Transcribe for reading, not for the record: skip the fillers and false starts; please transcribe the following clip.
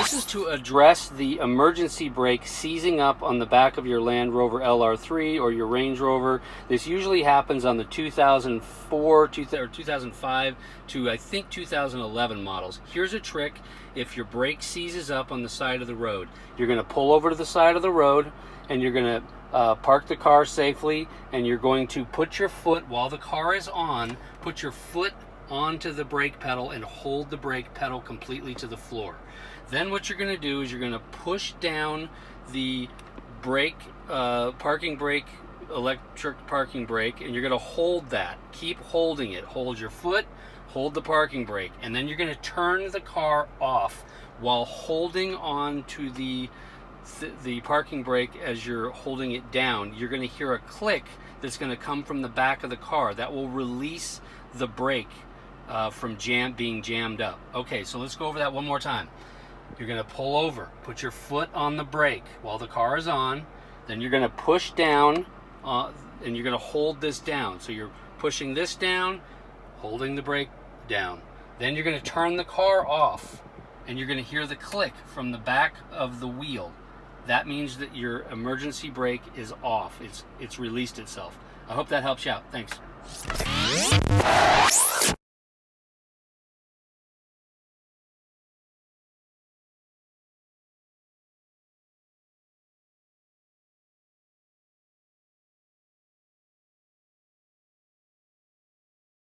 this is to address the emergency brake seizing up on the back of your Land Rover LR3 or your Range Rover. This usually happens on the 2004 or 2005 to I think 2011 models. Here's a trick. If your brake seizes up on the side of the road, you're going to pull over to the side of the road and you're going to park the car safely, and you're going to put your foot, while the car is on, put your foot onto the brake pedal and hold the brake pedal completely to the floor. Then what you're going to do is you're going to push down the brake, parking brake, electric parking brake, and you're going to hold that. Keep holding it. Hold your foot, hold the parking brake, and then you're going to turn the car off while holding on to the parking brake. As you're holding it down, you're going to hear a click that's going to come from the back of the car that will release the brake from being jammed up. Okay, so let's go over that one more time. You're going to pull over, put your foot on the brake while the car is on, then you're going to push down and you're going to hold this down. So you're pushing this down, holding the brake down. Then you're going to turn the car off and you're going to hear the click from the back of the wheel. That means that your emergency brake is off. It's released itself. I hope that helps you out. Thanks.